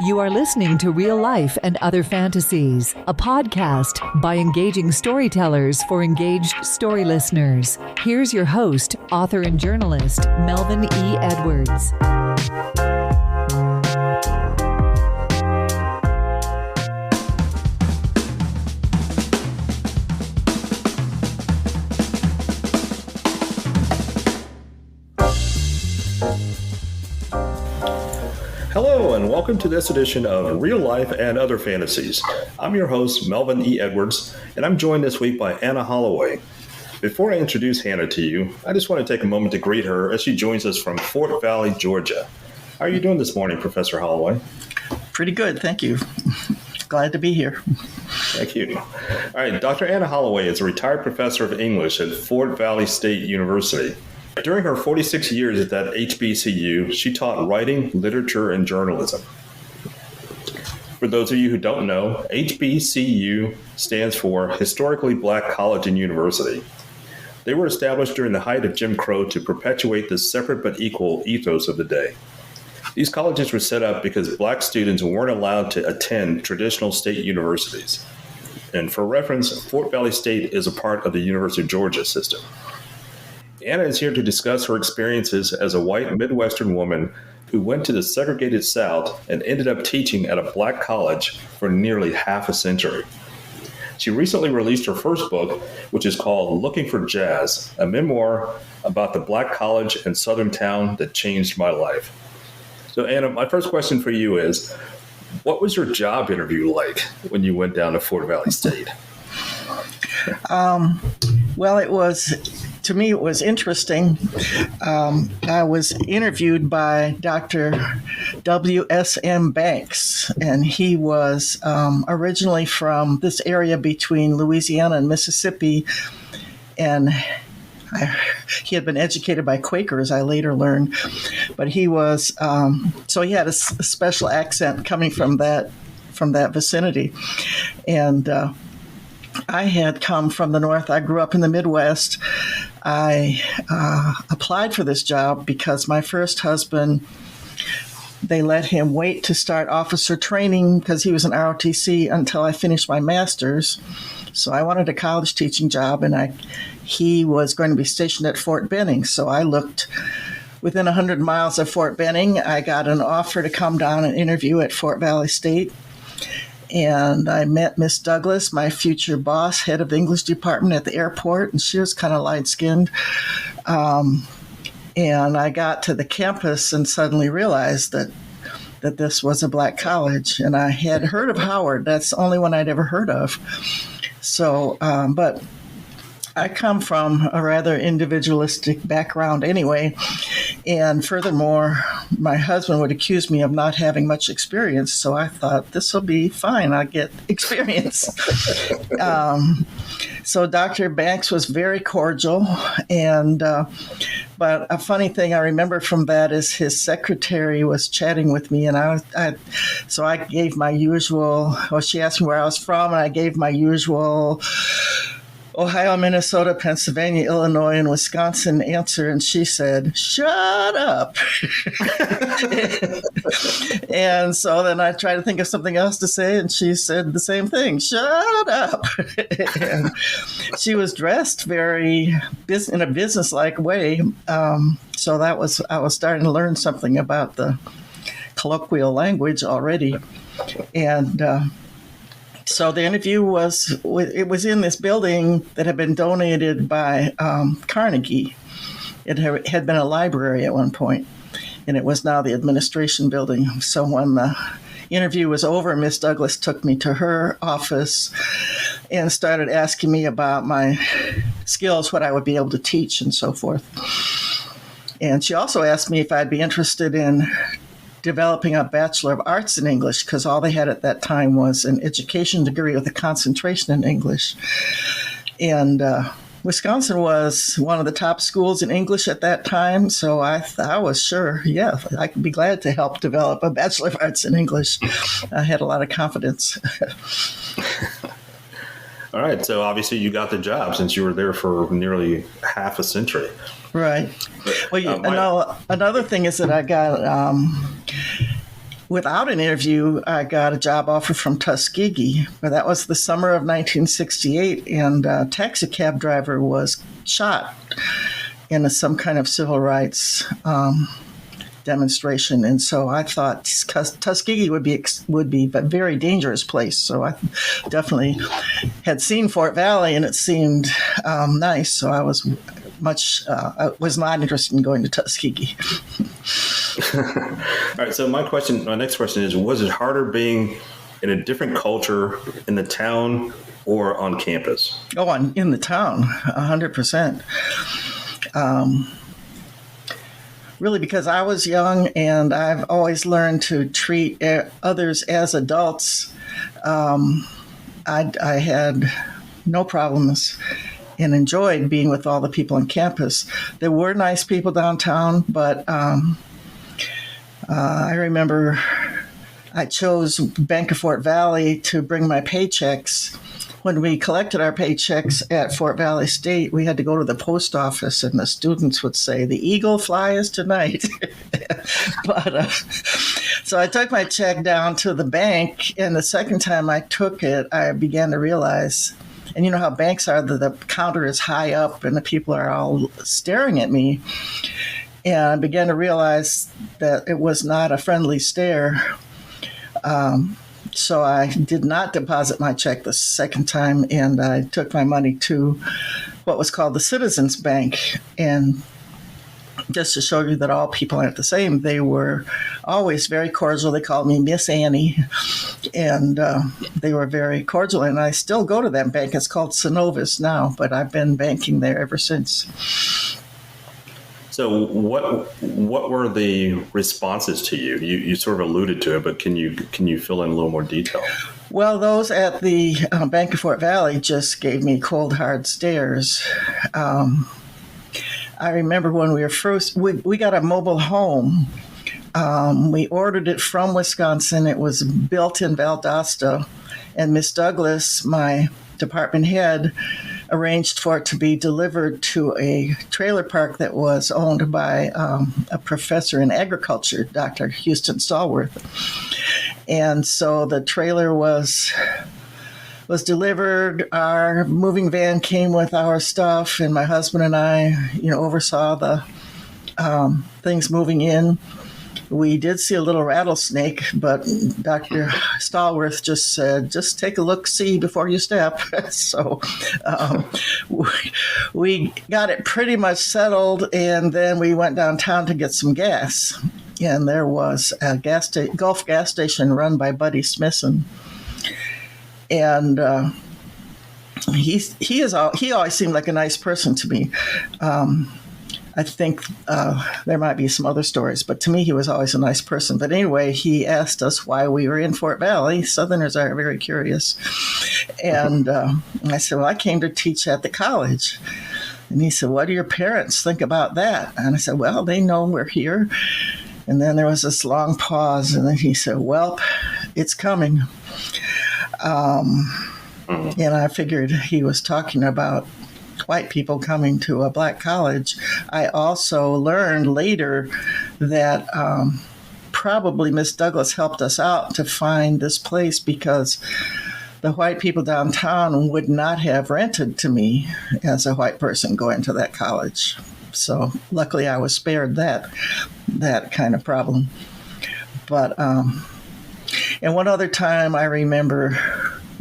You are listening to Real Life and Other Fantasies, a podcast by engaging storytellers for engaged story listeners. Here's your host, author and journalist, Melvin E. Edwards. Hello, and welcome to this edition of Real Life and Other Fantasies. I'm your host, Melvin E. Edwards, and I'm joined this week by Anna Holloway. Before I introduce Hannah to you, I just want to take a moment to greet her as she joins us from Fort Valley, Georgia. How are you doing this morning, Professor Holloway? Pretty good, thank you. Glad to be here. Thank you. All right, Dr. Anna Holloway is a retired professor of English at Fort Valley State University. During her 46 years at that HBCU, she taught writing, literature, and journalism. For those of you who don't know, HBCU stands for Historically Black College and University. They were established during the height of Jim Crow to perpetuate the separate but equal ethos of the day. These colleges were set up because Black students weren't allowed to attend traditional state universities. And for reference, Fort Valley State is a part of the University of Georgia system. Anna is here to discuss her experiences as a white Midwestern woman who went to the segregated South and ended up teaching at a Black college for nearly half a century. She recently released her first book, which is called Looking for Jazz, a memoir about the Black college and Southern town that changed my life. So Anna, my first question for you is, what was your job interview like when you went down to Fort Valley State? To me, it was interesting. I was interviewed by Dr. W.S.M. Banks, and he was originally from this area between Louisiana and Mississippi, and he had been educated by Quakers, I later learned, but he was, so he had a special accent coming from that vicinity, and I had come from the North. I grew up in the Midwest. I applied for this job because my first husband, they let him wait to start officer training because he was an ROTC until I finished my master's. So I wanted a college teaching job, and he was going to be stationed at Fort Benning. So I looked within 100 miles of Fort Benning. I got an offer to come down and interview at Fort Valley State. And I met Miss Douglas, my future boss, head of the English department at the airport, and she was kind of light-skinned. And I got to the campus and suddenly realized that this was a Black college. And I had heard of Howard. That's the only one I'd ever heard of. So, but I come from a rather individualistic background anyway. And furthermore, my husband would accuse me of not having much experience. So I thought, this will be fine. I'll get experience. So Dr. Banks was very cordial. And but a funny thing I remember from that is his secretary was chatting with me. And so I gave my usual, she asked me where I was from, and I gave my usual Ohio, Minnesota, Pennsylvania, Illinois, and Wisconsin answer, and she said, "Shut up." And so then I tried to think of something else to say, and she said the same thing, "Shut up." And she was dressed very in a business-like way. So I was starting to learn something about the colloquial language already. And so the interview was in this building that had been donated by Carnegie. It had been a library at one point, and it was now the administration building. So when the interview was over, Miss Douglas took me to her office and started asking me about my skills, what I would be able to teach, and so forth. And she also asked me if I'd be interested in developing a Bachelor of Arts in English, because all they had at that time was an education degree with a concentration in English. And Wisconsin was one of the top schools in English at that time, so I was sure, yeah, I could be glad to help develop a Bachelor of Arts in English. I had a lot of confidence. All right, so obviously you got the job since you were there for nearly half a century. Right. Well, another thing is that I got without an interview, I got a job offer from Tuskegee, but that was the summer of 1968, and a taxi cab driver was shot in some kind of civil rights demonstration. And so I thought Tuskegee would be a very dangerous place. So I definitely had seen Fort Valley, and it seemed nice. So I was was not interested in going to Tuskegee. All right. So my next question is: was it harder being in a different culture in the town or on campus? Oh, in the town, 100%. Really, because I was young and I've always learned to treat others as adults, I had no problems and enjoyed being with all the people on campus. There were nice people downtown, but I remember I chose Bank of Fort Valley to bring my paychecks. When we collected our paychecks at Fort Valley State, we had to go to the post office, and the students would say, "The eagle flies tonight." But so I took my check down to the bank, and the second time I took it, I began to realize, and you know how banks are, the counter is high up, and the people are all staring at me. And I began to realize that it was not a friendly stare. So I did not deposit my check the second time, and I took my money to what was called the Citizens Bank. And just to show you that all people aren't the same, they were always very cordial. They called me Miss Annie, and they were very cordial. And I still go to that bank. It's called Synovus now, but I've been banking there ever since. So what were the responses to you? You sort of alluded to it, but can you fill in a little more detail? Well, those at the Bank of Fort Valley just gave me cold, hard stares. I remember when we were first, we got a mobile home. We ordered it from Wisconsin. It was built in Valdosta, and Miss Douglas, my department head, arranged for it to be delivered to a trailer park that was owned by a professor in agriculture, Dr. Houston Stallworth. And so the trailer was delivered. Our moving van came with our stuff, and my husband and I, oversaw the things moving in. We did see a little rattlesnake, but Dr. Stallworth just said, "Just take a look-see before you step." So we got it pretty much settled, and then we went downtown to get some gas. And there was a Gulf gas station run by Buddy Smithson. And he always seemed like a nice person to me. I think there might be some other stories, but to me, he was always a nice person. But anyway, he asked us why we were in Fort Valley. Southerners are very curious. And I said, "Well, I came to teach at the college." And he said, "What do your parents think about that?" And I said, "Well, they know we're here." And then there was this long pause, and then he said, "Well, it's coming." And I figured he was talking about white people coming to a black college. I also learned later that probably Miss Douglas helped us out to find this place because the white people downtown would not have rented to me as a white person going to that college. So luckily I was spared that kind of problem. But and one other time I remember,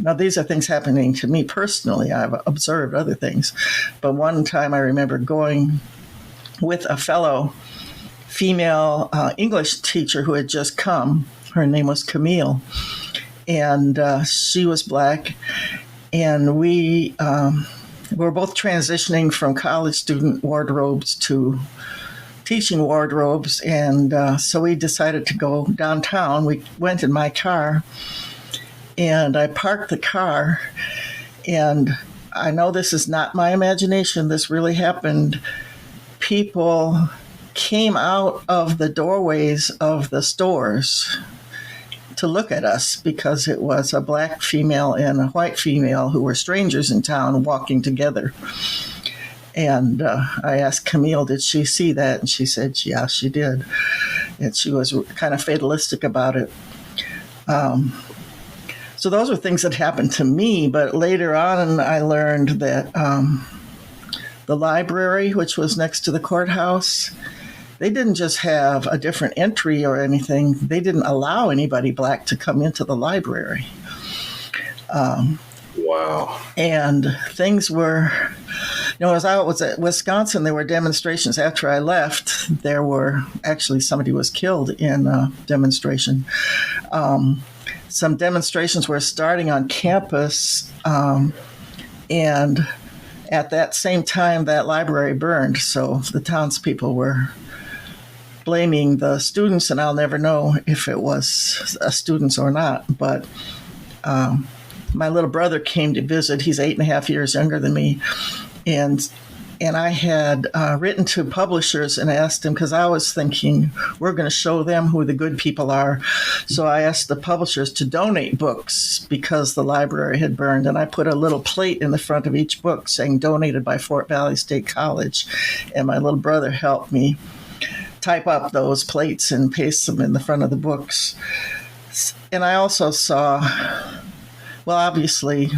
now, these are things happening to me personally. I've observed other things. But one time I remember going with a fellow female English teacher who had just come. Her name was Camille. And she was black. And we were both transitioning from college student wardrobes to teaching wardrobes. And so we decided to go downtown. We went in my car. And I parked the car, and I know this is not my imagination. This really happened. People came out of the doorways of the stores to look at us because it was a black female and a white female who were strangers in town walking together. And I asked Camille, did she see that? And she said, yeah, she did. and she was kind of fatalistic about it. So those were things that happened to me, but later on I learned that the library, which was next to the courthouse, they didn't just have a different entry or anything. They didn't allow anybody black to come into the library. Wow. And things were, as I was at Wisconsin, there were demonstrations. After I left, there were actually somebody was killed in a demonstration. Some demonstrations were starting on campus, and at that same time, that library burned. So the townspeople were blaming the students, and I'll never know if it was students or not. But my little brother came to visit. He's 8.5 years younger than me, and I had written to publishers and asked them, because I was thinking we're going to show them who the good people are. So I asked the publishers to donate books because the library had burned, and I put a little plate in the front of each book saying donated by Fort Valley State College, and my little brother helped me type up those plates and paste them in the front of the books. And I also saw, obviously,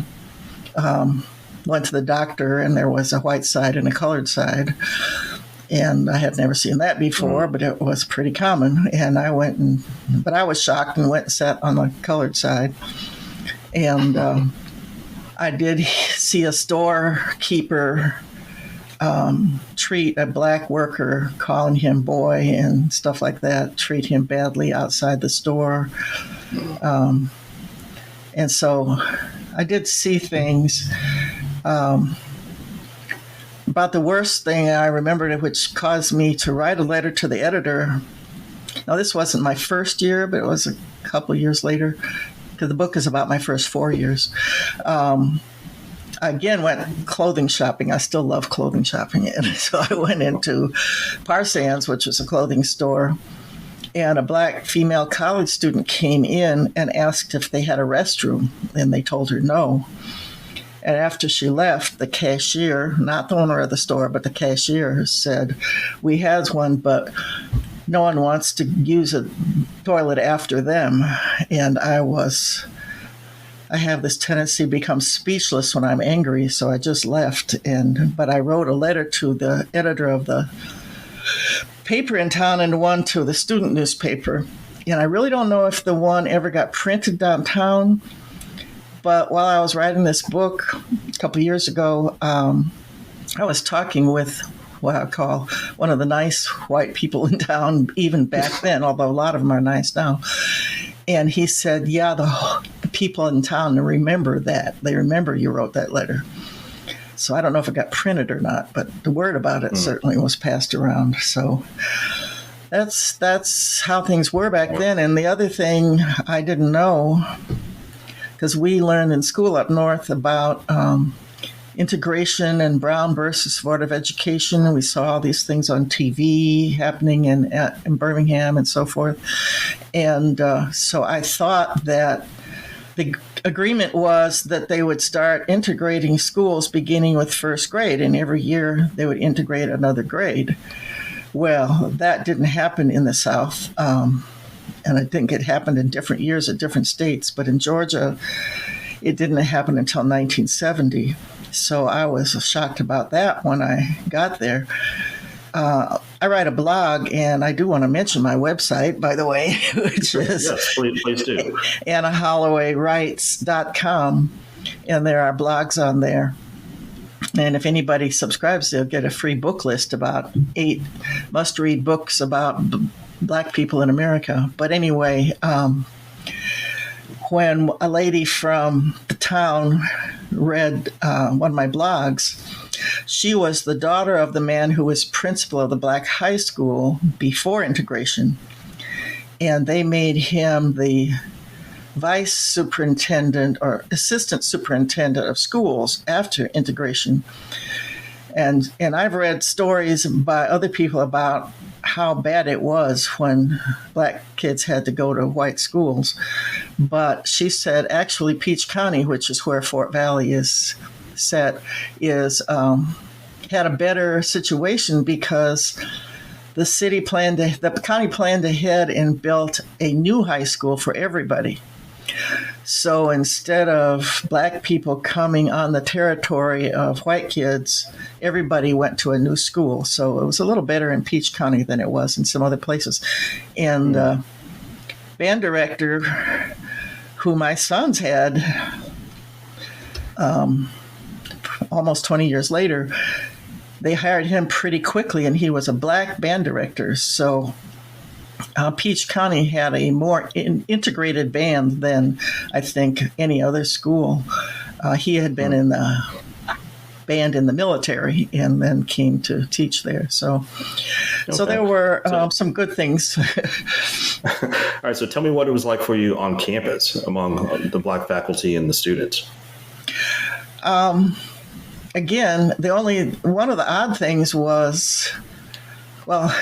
went to the doctor, and there was a white side and a colored side. And I had never seen that before, but it was pretty common. And I went but I was shocked and went and sat on the colored side. And I did see a storekeeper treat a black worker, calling him boy and stuff like that, treat him badly outside the store. And so I did see things. About the worst thing I remembered, which caused me to write a letter to the editor. Now, this wasn't my first year, but it was a couple of years later, because the book is about my first 4 years. I again went clothing shopping. I still love clothing shopping. And so I went into Parsons, which was a clothing store, and a black female college student came in and asked if they had a restroom, and they told her no. And after she left, the cashier, not the owner of the store, but the cashier said, "We has one, but no one wants to use a toilet after them." And I have this tendency to become speechless when I'm angry, so I just left. But I wrote a letter to the editor of the paper in town and one to the student newspaper. And I really don't know if the one ever got printed downtown. But while I was writing this book a couple of years ago, I was talking with what I call one of the nice white people in town, even back then, although a lot of them are nice now. And he said, yeah, the people in town remember that. They remember you wrote that letter. So I don't know if it got printed or not, but the word about it certainly was passed around. So that's how things were back then. And the other thing I didn't know, because we learned in school up north about integration and Brown versus Board of Education. And we saw all these things on TV happening in Birmingham and so forth. And so I thought that the agreement was that they would start integrating schools beginning with first grade, and every year they would integrate another grade. Well, that didn't happen in the South. And I think it happened in different years at different states. But in Georgia, it didn't happen until 1970. So I was shocked about that when I got there. I write a blog, and I do want to mention my website, by the way, which is yes, please do. AnnaHollowayWrites.com. And there are blogs on there. And if anybody subscribes, they'll get a free book list about 8 must-read books about Black people in America. But anyway, when a lady from the town read one of my blogs, she was the daughter of the man who was principal of the black high school before integration. And they made him the vice superintendent or assistant superintendent of schools after integration. And I've read stories by other people about how bad it was when black kids had to go to white schools. But she said actually Peach County, which is where Fort Valley is set, had a better situation because the county planned ahead and built a new high school for everybody. So instead of black people coming on the territory of white kids, everybody went to a new school. So it was a little better in Peach County than it was in some other places. And band director, who my sons had almost 20 years later, they hired him pretty quickly, and he was a black band director. So Peach County had a more integrated band than I think any other school. He had been in the band in the military and then came to teach there. So there were some good things. All right. So tell me what it was like for you on campus among the black faculty and the students. Again, one of the odd things was, well,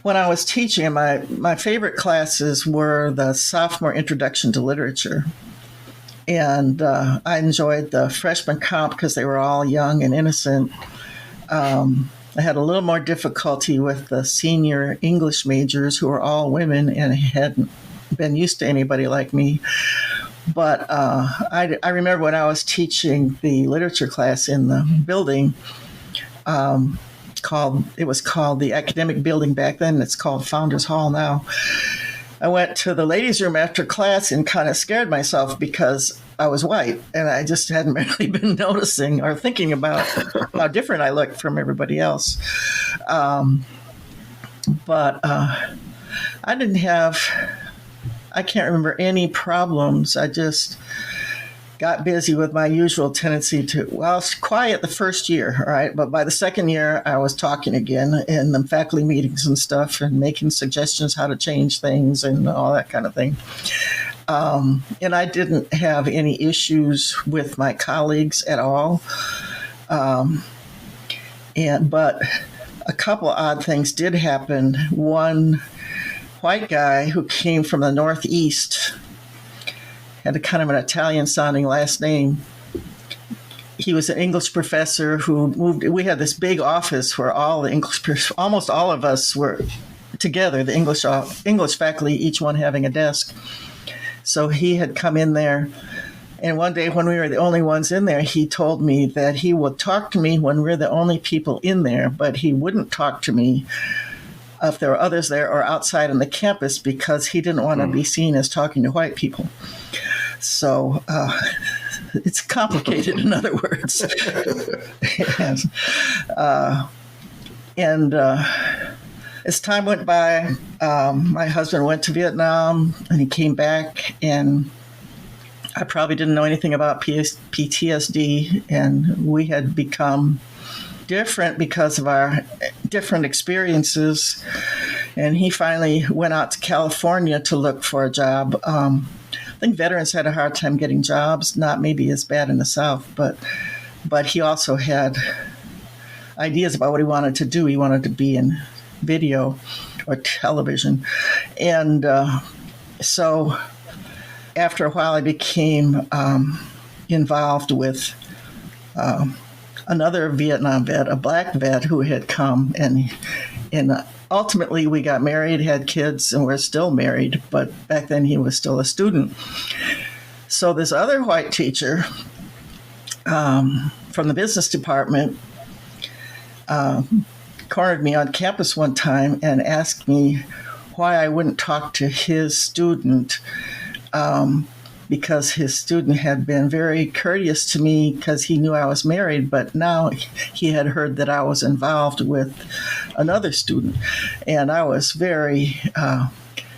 when I was teaching, my favorite classes were the sophomore introduction to literature. And I enjoyed the freshman comp because they were all young and innocent. I had a little more difficulty with the senior English majors who were all women and hadn't been used to anybody like me. But I remember when I was teaching the literature class in the building, it was called the Academic Building back then. It's called Founders Hall now. I went to the ladies' room after class and kind of scared myself because I was white, and I just hadn't really been noticing or thinking about how different I looked from everybody else. But I can't remember any problems. I just got busy with my usual tendency I was quiet the first year, all right? But by the second year, I was talking again in the faculty meetings and stuff and making suggestions how to change things and all that kind of thing. And I didn't have any issues with my colleagues at all. But a couple of odd things did happen. One white guy who came from the Northeast had a kind of an Italian-sounding last name. He was an English professor who moved. We had this big office where almost all of us were together, the English faculty, each one having a desk. So he had come in there, and one day when we were the only ones in there, he told me that he would talk to me when we're the only people in there, but he wouldn't talk to me if there were others there or outside on the campus because he didn't want to be seen as talking to white people. So it's complicated, in other words. And as time went by, my husband went to Vietnam and he came back, and I probably didn't know anything about PTSD, and we had become different because of our different experiences. And he finally went out to California to look for a job. I think veterans had a hard time getting jobs, not maybe as bad in the South, but he also had ideas about what he wanted to do. He wanted to be in video or television. And so after a while, I became involved with another Vietnam vet, a black vet who had come, and ultimately we got married, had kids, and we're still married, but back then he was still a student. So this other white teacher from the business department cornered me on campus one time and asked me why I wouldn't talk to his student, because his student had been very courteous to me because he knew I was married, but now he had heard that I was involved with another student. And I was very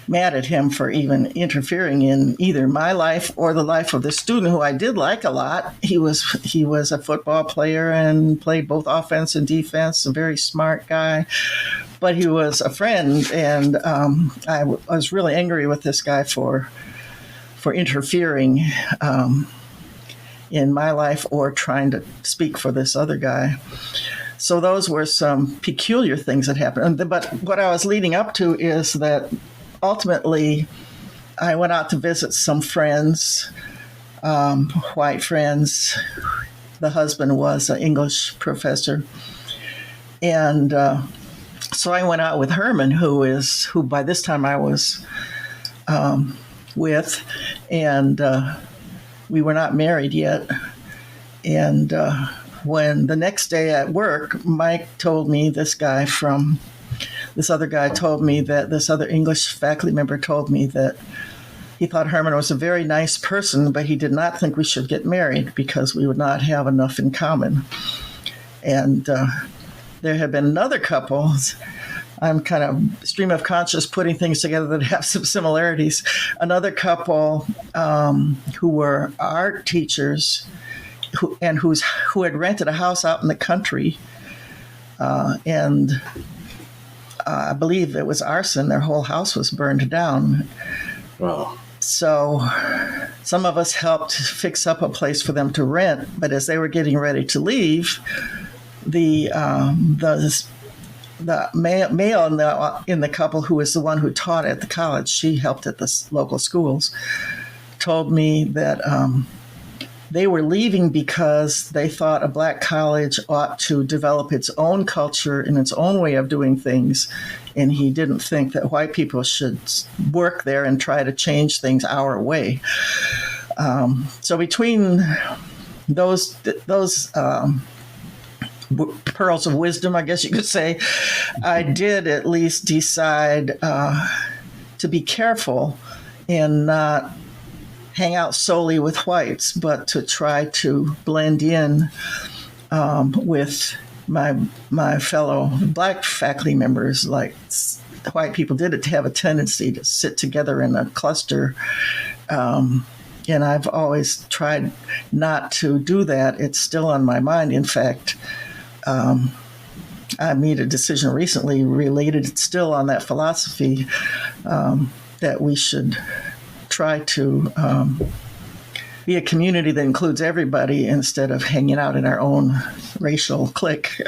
mad at him for even interfering in either my life or the life of the student, who I did like a lot. He was a football player and played both offense and defense, a very smart guy. But he was a friend, and I was really angry with this guy for interfering in my life or trying to speak for this other guy. So those were some peculiar things that happened. But what I was leading up to is that ultimately I went out to visit some friends, white friends. The husband was an English professor. And So I went out with Herman, who by this time I was with, and we were not married yet. And when the next day at work, Mike told me, this other guy told me that this other English faculty member told me that he thought Herman was a very nice person, but he did not think we should get married because we would not have enough in common. And there had been another couple. I'm kind of stream of conscious putting things together that have some similarities. Another couple who were art teachers who had rented a house out in the country, and I believe it was arson. Their whole house was burned down. Wow. So some of us helped fix up a place for them to rent, but as they were getting ready to leave, the male in the couple, who was the one who taught at the college, she helped at the local schools, told me that they were leaving because they thought a black college ought to develop its own culture and its own way of doing things. And he didn't think that white people should work there and try to change things our way. So between those pearls of wisdom, I guess you could say, I did at least decide to be careful and not hang out solely with whites, but to try to blend in with my fellow black faculty members. Like white people did have a tendency to sit together in a cluster. And I've always tried not to do that. It's still on my mind. In fact, I made a decision recently related still on that philosophy, that we should try to be a community that includes everybody instead of hanging out in our own racial clique.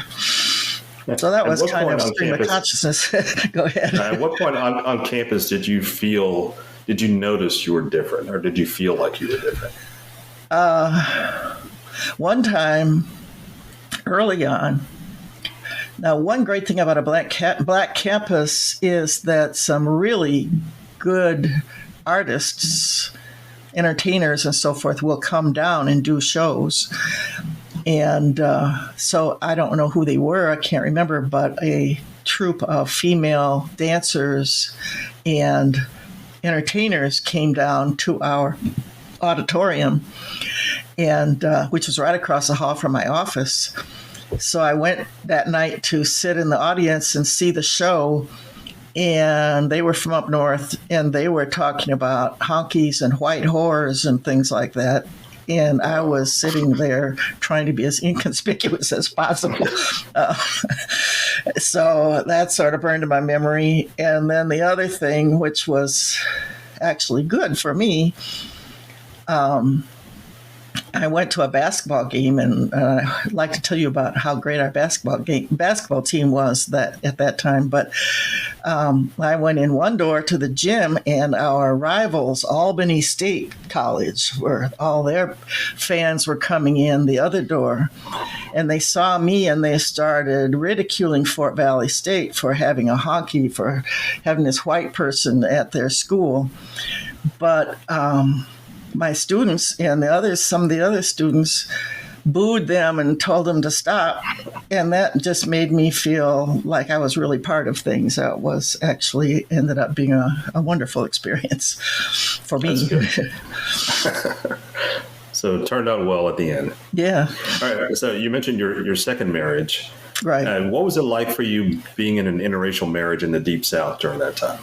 So that was kind of stream of consciousness. Go ahead. At what point on campus did you notice you were different, or did you feel like you were different? One time early on. Now, one great thing about a black campus is that some really good artists, entertainers, and so forth will come down and do shows. And so I don't know who they were, I can't remember, but a troupe of female dancers and entertainers came down to our auditorium, and which was right across the hall from my office. So I went that night to sit in the audience and see the show, and they were from up north, and they were talking about honkies and white whores and things like that. And I was sitting there trying to be as inconspicuous as possible. So that sort of burned in my memory. And then the other thing, which was actually good for me, I went to a basketball game, and I'd like to tell you about how great our basketball team was at that time. But I went in one door to the gym, and our rivals, Albany State College, where all their fans were coming in the other door. And they saw me, and they started ridiculing Fort Valley State for having a honky, for having this white person at their school. But my students and some of the other students booed them and told them to stop. And that just made me feel like I was really part of things. That was actually ended up being a wonderful experience for me. That's good. So it turned out well at the end. Yeah. All right. So you mentioned your second marriage. Right. And what was it like for you being in an interracial marriage in the Deep South during that time?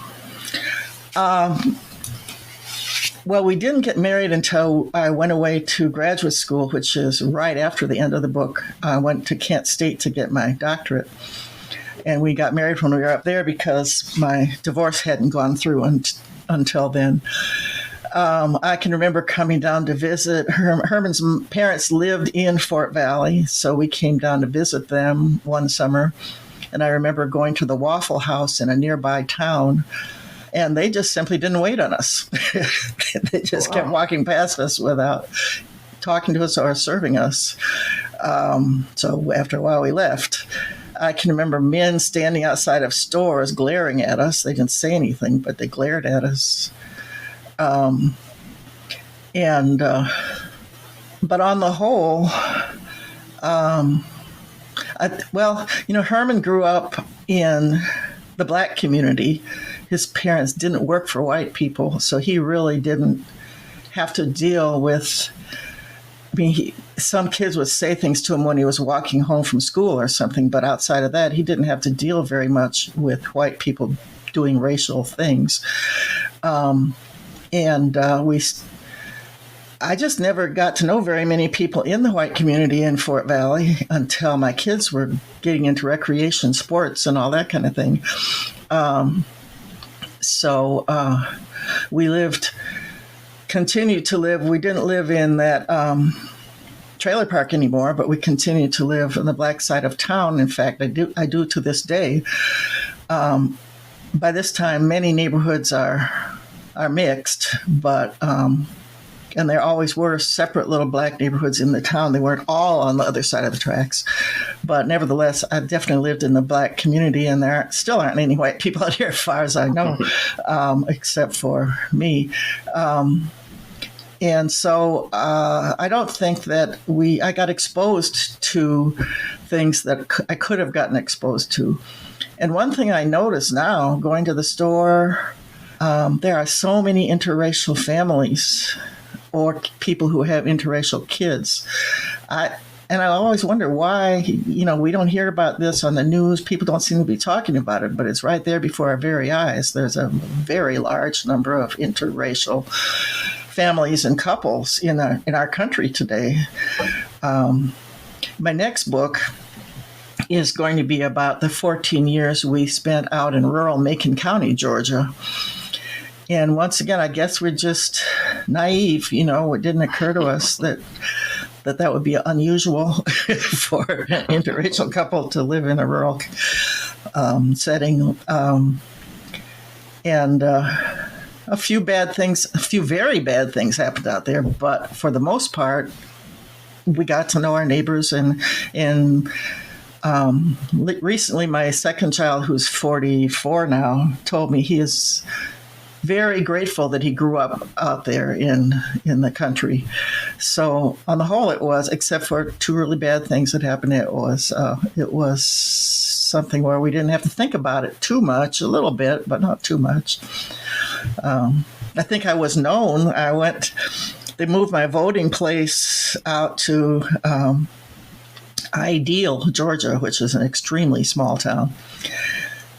Well, we didn't get married until I went away to graduate school, which is right after the end of the book. I went to Kent State to get my doctorate. And we got married when we were up there because my divorce hadn't gone through until then. I can remember coming down to visit. Herman's parents lived in Fort Valley, so we came down to visit them one summer. And I remember going to the Waffle House in a nearby town, and they just simply didn't wait on us. They just kept walking past us without talking to us or serving us. So after a while, we left. I can remember men standing outside of stores glaring at us. They didn't say anything, but they glared at us. But on the whole, Herman grew up in the black community. His parents didn't work for white people, so he really didn't have to deal with. Some kids would say things to him when he was walking home from school or something, but outside of that, he didn't have to deal very much with white people doing racial things. I just never got to know very many people in the white community in Fort Valley until my kids were getting into recreation sports and all that kind of thing. So we continued to live. We didn't live in that trailer park anymore, but we continued to live on the black side of town. In fact, I do to this day. By this time, many neighborhoods are mixed, but and there always were separate little black neighborhoods in the town. They weren't all on the other side of the tracks. But nevertheless, I definitely lived in the black community, and there still aren't any white people out here as far as I know, except for me. And so I don't think that I got exposed to things that I could have gotten exposed to. And one thing I notice now, going to the store, there are so many interracial families or people who have interracial kids. I always wonder why, we don't hear about this on the news. People don't seem to be talking about it, but it's right there before our very eyes. There's a very large number of interracial families and couples in our country today. My next book is going to be about the 14 years we spent out in rural Macon County, Georgia. And once again, I guess we're just naive. It didn't occur to us that would be unusual for an interracial couple to live in a rural setting. A few very bad things happened out there, but for the most part, we got to know our neighbors. And recently, my second child, who's 44 now, told me he is very grateful that he grew up out there in the country. So on the whole, it was, except for two really bad things that happened, it was something where we didn't have to think about it too much, a little bit, but not too much. I think I was known. They moved my voting place out to Ideal, Georgia, which is an extremely small town.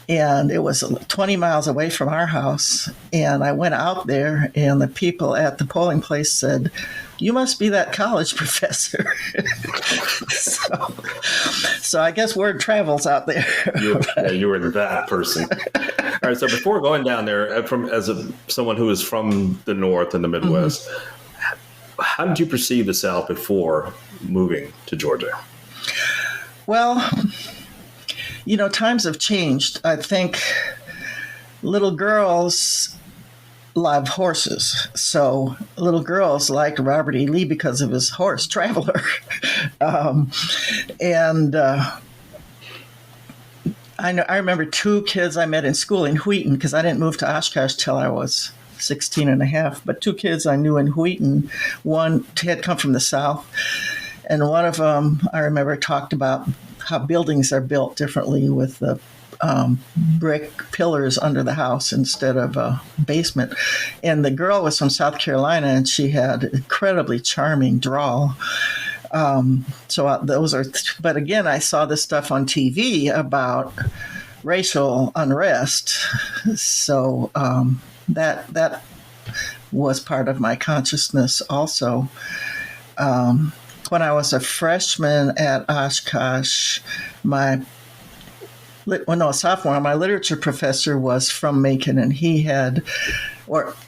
And it was 20 miles away from our house. And I went out there, and the people at the polling place said, "You must be that college professor." So I guess word travels out there. You were that person. All right. So before going down there, someone who is from the North and the Midwest, how did you perceive the South before moving to Georgia? Well, times have changed. I think little girls love horses. So little girls liked Robert E. Lee because of his horse, Traveler. I remember two kids I met in school in Wheaton, because I didn't move to Oshkosh till I was 16 and a half. But two kids I knew in Wheaton, one had come from the South. And one of them, I remember, talked about how buildings are built differently with the brick pillars under the house instead of a basement. And the girl was from South Carolina, and she had incredibly charming drawl. But again, I saw this stuff on TV about racial unrest. So that was part of my consciousness also. When I was a freshman at Oshkosh, sophomore, my literature professor was from Macon, and I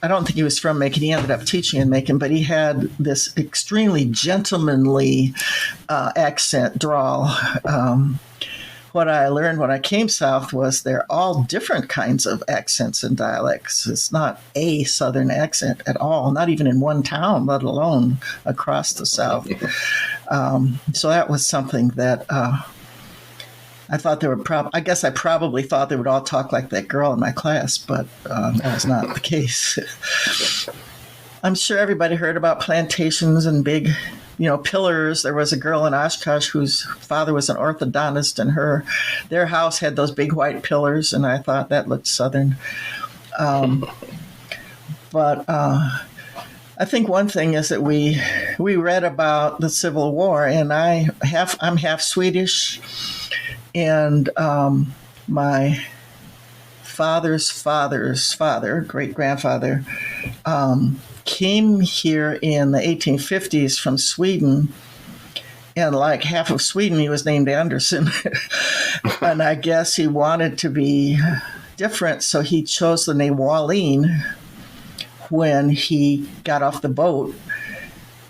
don't think he was from Macon, he ended up teaching in Macon, but he had this extremely gentlemanly accent drawl. What I learned when I came south was they're all different kinds of accents and dialects. It's not a Southern accent at all, not even in one town, let alone across the South. So that was something that I thought they were I guess I probably thought they would all talk like that girl in my class, but that was not the case. I'm sure everybody heard about plantations and big, pillars. There was a girl in Oshkosh whose father was an orthodontist, and their house had those big white pillars, and I thought that looked Southern. But I think one thing is that we read about the Civil War, and I'm half Swedish. And my father's father's father, great-grandfather, came here in the 1850s from Sweden. And like half of Sweden, he was named Anderson. And I guess he wanted to be different, so he chose the name Wallin when he got off the boat.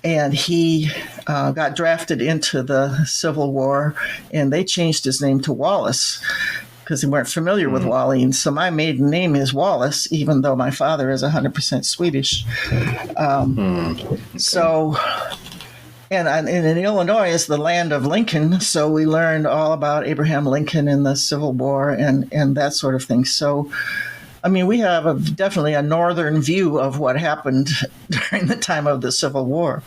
And he got drafted into the Civil War, and they changed his name to Wallace because they weren't familiar with Wallin. So my maiden name is Wallace, even though my father is 100% Swedish. So, and in Illinois is the land of Lincoln, so we learned all about Abraham Lincoln and the Civil War and that sort of thing. So, I mean, we have definitely a northern view of what happened during the time of the Civil War.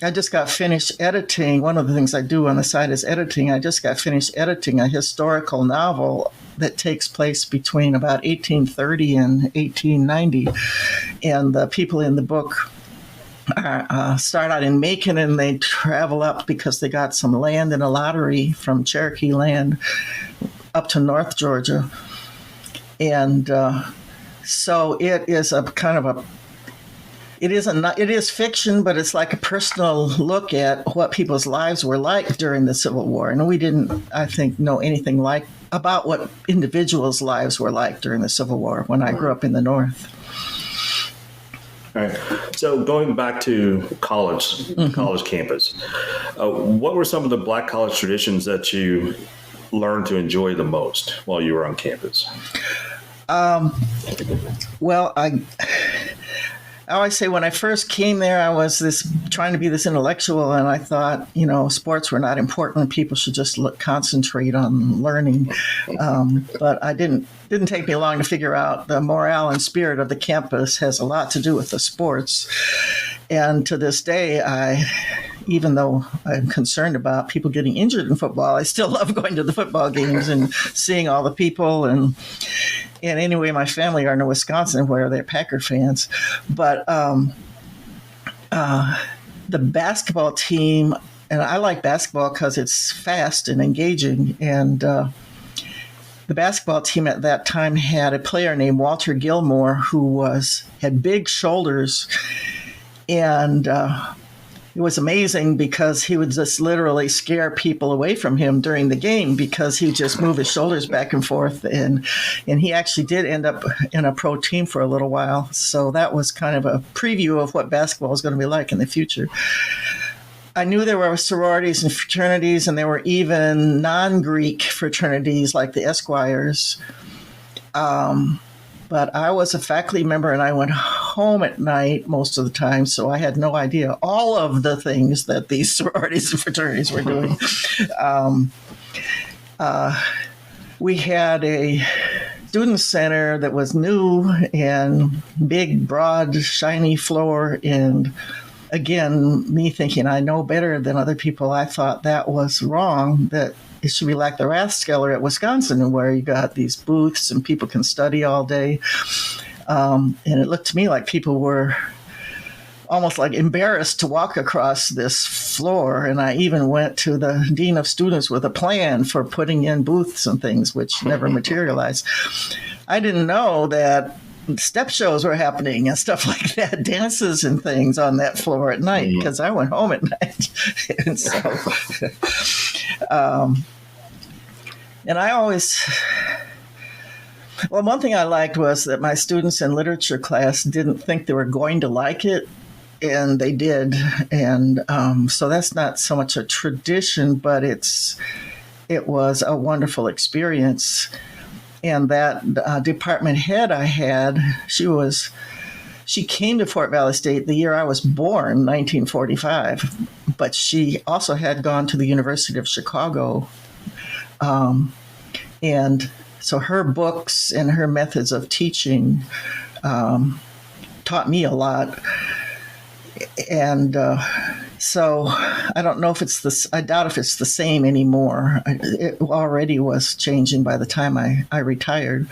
I just got finished editing. One of the things I do on the side is editing. I just got finished editing a historical novel that takes place between about 1830 and 1890. And the people in the book start out in Macon, and they travel up because they got some land in a lottery from Cherokee land up to North Georgia. And so it is a kind of it is fiction, but it's like a personal look at what people's lives were like during the Civil War. And we didn't, I think, know anything about what individuals' lives were like during the Civil War when I grew up in the North. All right. So going back to college campus, what were some of the Black college traditions that you learned to enjoy the most while you were on campus? Well, I always say when I first came there, I was trying to be this intellectual, and I thought, sports were not important. People should just concentrate on learning. But I didn't take me long to figure out the morale and spirit of the campus has a lot to do with the sports. And to this day, even though I'm concerned about people getting injured in football, I still love going to the football games and seeing all the people. And anyway, my family are in Wisconsin where they're Packer fans. But the basketball team, and I like basketball because it's fast and engaging. And the basketball team at that time had a player named Walter Gilmore who had big shoulders. And it was amazing because he would just literally scare people away from him during the game because he would just move his shoulders back and forth. And he actually did end up in a pro team for a little while. So that was kind of a preview of what basketball is going to be like in the future. I knew there were sororities and fraternities, and there were even non-Greek fraternities like the Esquires. But I was a faculty member, and I went home at night most of the time, so I had no idea all of the things that these sororities and fraternities were doing. We had a student center that was new and big, broad, shiny floor, and again, me thinking I know better than other people, I thought that was wrong, that it should be like the Rathskeller at Wisconsin, where you got these booths and people can study all day. And it looked to me like people were almost like embarrassed to walk across this floor. And I even went to the dean of students with a plan for putting in booths and things, which never materialized. I didn't know that step shows were happening and stuff like that, dances and things on that floor at night, because I went home at night. And so, and I always, well, one thing I liked was that my students in literature class didn't think they were going to like it, and they did. And so that's not so much a tradition, but it was a wonderful experience. And that department head I had, she came to Fort Valley State the year I was born, 1945, but she also had gone to the University of Chicago And so her books and her methods of teaching taught me a lot. And so I don't know if it's this, I doubt if it's the same anymore. It already was changing by the time I retired.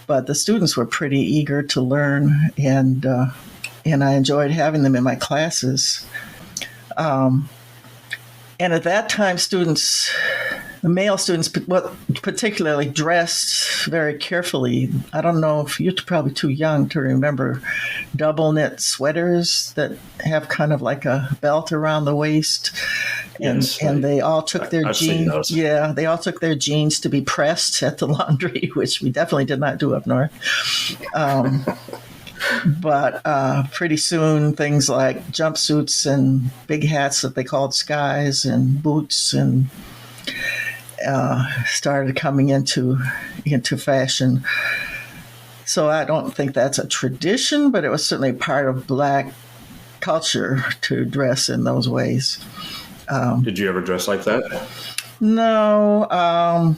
But the students were pretty eager to learn, and I enjoyed having them in my classes. And at that time, the male students, particularly, dressed very carefully. I don't know if you're probably too young to remember double knit sweaters that have kind of like a belt around the waist. Yes, and they all took their I've seen jeans. those. Yeah, they all took their jeans to be pressed at the laundry, which we definitely did not do up north. But pretty soon, things like jumpsuits and big hats that they called skies and boots and started coming into fashion. So I don't think that's a tradition, but it was certainly part of Black culture to dress in those ways. Did you ever dress like that? No.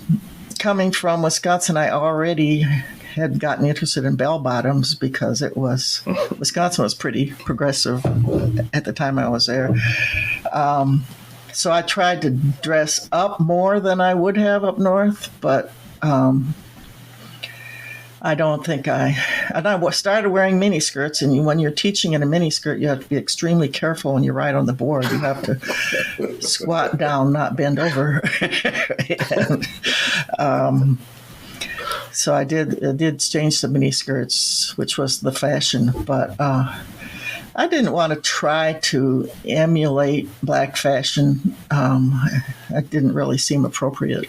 Coming from Wisconsin, I already had gotten interested in bell bottoms because Wisconsin was pretty progressive at the time I was there. So I tried to dress up more than I would have up north, but I don't think and I started wearing miniskirts, and when you're teaching in a miniskirt, you have to be extremely careful when you ride on the board. You have to squat down, not bend over. And, so I did change the miniskirts, which was the fashion, but I didn't want to try to emulate Black fashion. That didn't really seem appropriate.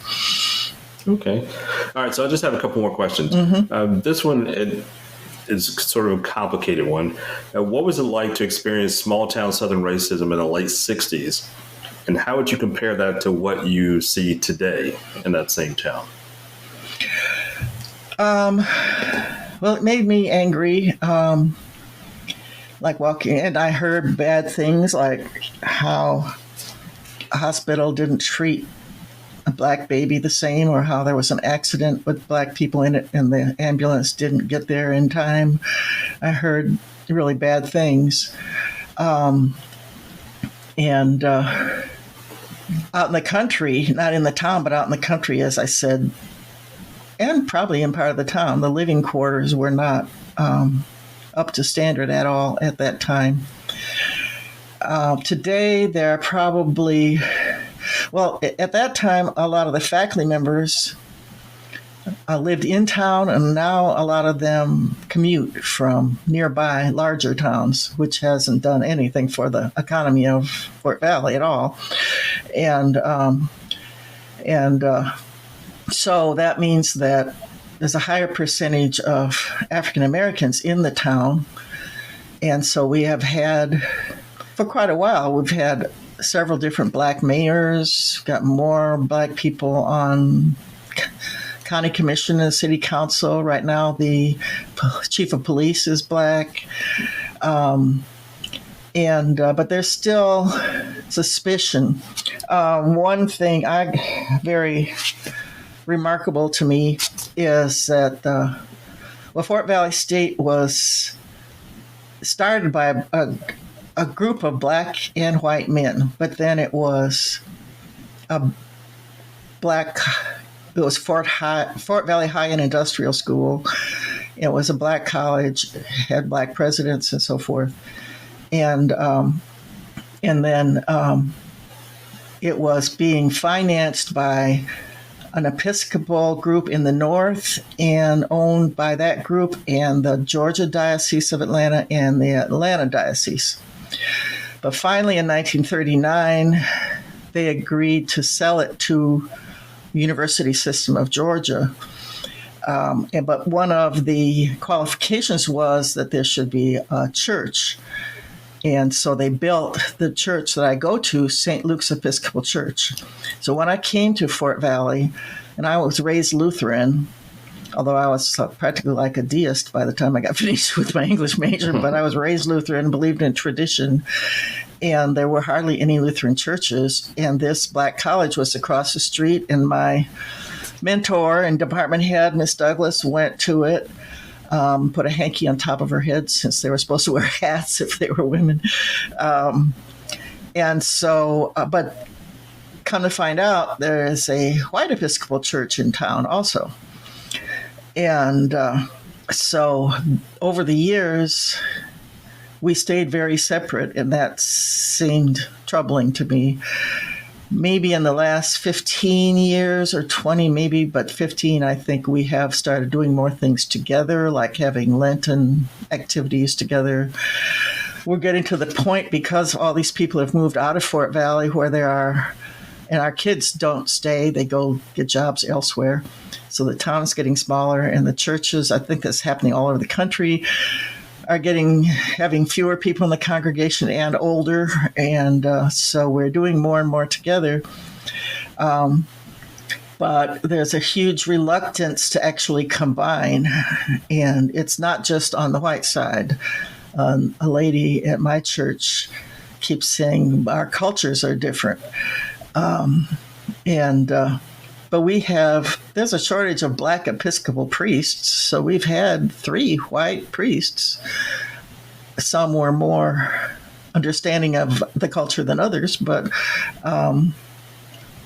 Okay. All right. So I just have a couple more questions. Mm-hmm. This one is sort of a complicated one. What was it like to experience small town Southern racism in the late 60s? And how would you compare that to what you see today in that same town? Well, it made me angry. Like walking, and I heard bad things like how a hospital didn't treat a Black baby the same, or how there was an accident with Black people in it and the ambulance didn't get there in time. I heard really bad things. And out in the country, not in the town, but out in the country, as I said, and probably in part of the town, the living quarters were not up to standard at all at that time. Today, there are probably, well, at that time, a lot of the faculty members lived in town, and now a lot of them commute from nearby larger towns, which hasn't done anything for the economy of Fort Valley at all. And so that means that there's a higher percentage of African Americans in the town. And so we have had, for quite a while, we've had several different Black mayors, got more Black people on county commission and city council. Right now, the chief of police is Black. But there's still suspicion. One thing very remarkable to me is that Fort Valley State was started by a group of Black and white men, but then it was it was Fort Valley High and Industrial School. It was a Black college, had Black presidents and so forth. And then it was being financed by an Episcopal group in the north and owned by that group and the Georgia Diocese of Atlanta and the Atlanta Diocese. But finally in 1939, they agreed to sell it to the University System of Georgia. But one of the qualifications was that there should be a church. And so they built the church that I go to, St. Luke's Episcopal Church. So when I came to Fort Valley, and I was raised Lutheran, although I was practically like a deist by the time I got finished with my English major, but I was raised Lutheran, believed in tradition. and there were hardly any Lutheran churches. And this black college was across the street, and my mentor and department head, Miss Douglas, went to it, put a hanky on top of her head since they were supposed to wear hats if they were women. And so, but come to find out, there is a white Episcopal church in town also. And so over the years, we stayed very separate, and that seemed troubling to me. Maybe in the last 15 years or 20, maybe, but 15, I think we have started doing more things together, like having Lenten activities together. We're getting to the point, because all these people have moved out of Fort Valley where they are, and our kids don't stay, they go get jobs elsewhere. So the town is getting smaller, and the churches, I think that's happening all over the country, are having fewer people in the congregation and older. And so we're doing more and more together. But there's a huge reluctance to actually combine. And it's not just on the white side. A lady at my church keeps saying our cultures are different. But there's a shortage of black Episcopal priests, so we've had 3 white priests. Some were more understanding of the culture than others, but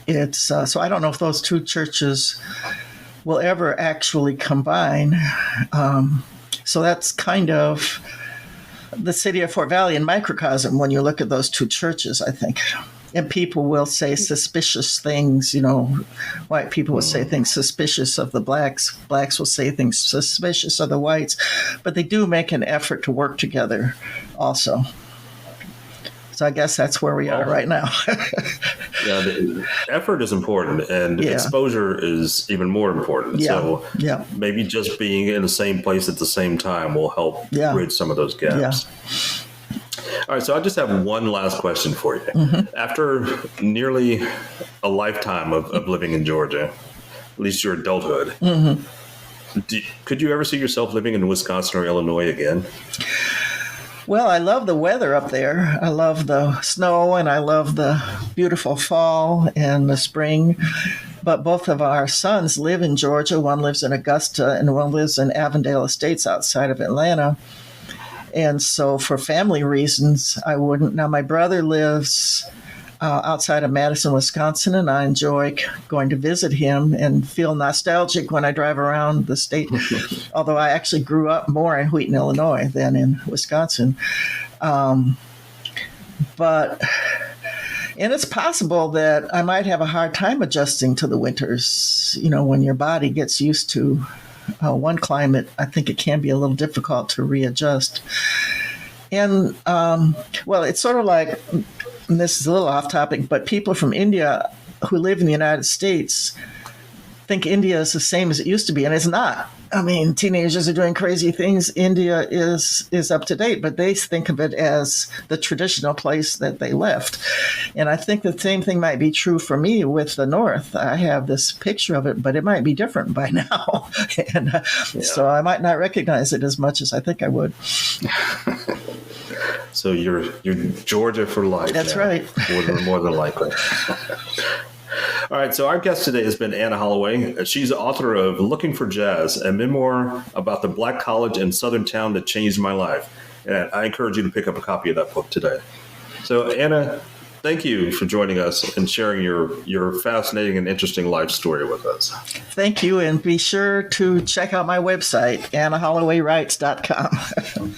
it's so I don't know if those 2 churches will ever actually combine. So that's kind of the city of Fort Valley in microcosm when you look at those 2 churches, I think. And people will say suspicious things, white people will say things suspicious of the blacks. Blacks will say things suspicious of the whites. But they do make an effort to work together also. So I guess that's where we are right now. Yeah, the effort is important, and exposure is even more important. So maybe just being in the same place at the same time will help bridge some of those gaps. Yeah. All right, so I just have one last question for you. Mm-hmm. After nearly a lifetime of living in Georgia, at least your adulthood, could you ever see yourself living in Wisconsin or Illinois again? Well, I love the weather up there. I love the snow, and I love the beautiful fall and the spring. But both of our sons live in Georgia. One lives in Augusta, and one lives in Avondale Estates outside of Atlanta. And so for family reasons, I wouldn't. Now, my brother lives outside of Madison, Wisconsin, and I enjoy going to visit him and feel nostalgic when I drive around the state, although I actually grew up more in Wheaton, Illinois than in Wisconsin. And it's possible that I might have a hard time adjusting to the winters. When your body gets used to one climate, I think it can be a little difficult to readjust. And, it's sort of like, and this is a little off topic, but people from India who live in the United States think India is the same as it used to be, and it's not. I mean, teenagers are doing crazy things. India is up to date, but they think of it as the traditional place that they left. And I think the same thing might be true for me with the North. I have this picture of it, but it might be different by now. And so I might not recognize it as much as I think I would. So you're Georgia for life. That's now, right. More than likely. All right, so our guest today has been Anna Holloway. She's the author of Looking for Jazz, a memoir about the black college in Southern town that changed my life. And I encourage you to pick up a copy of that book today. So, Anna, thank you for joining us and sharing your fascinating and interesting life story with us. Thank you, and be sure to check out my website, AnnaHollowayWrites.com.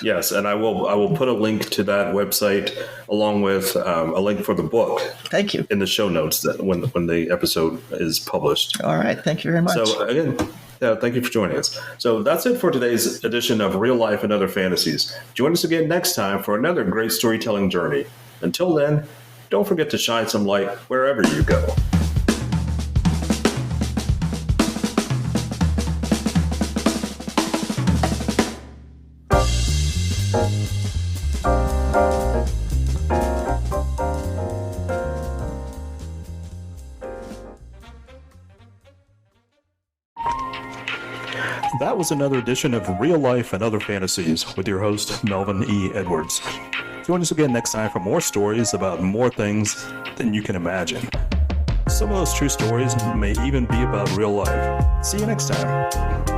Yes, and I will put a link to that website along with a link for the book. Thank you. In the show notes that when the episode is published. All right, thank you very much. So again, thank you for joining us. So that's it for today's edition of Real Life and Other Fantasies. Join us again next time for another great storytelling journey. Until then, don't forget to shine some light wherever you go. That was another edition of Real Life and Other Fantasies with your host, Melvin E. Edwards. Join us again next time for more stories about more things than you can imagine. Some of those true stories may even be about real life. See you next time.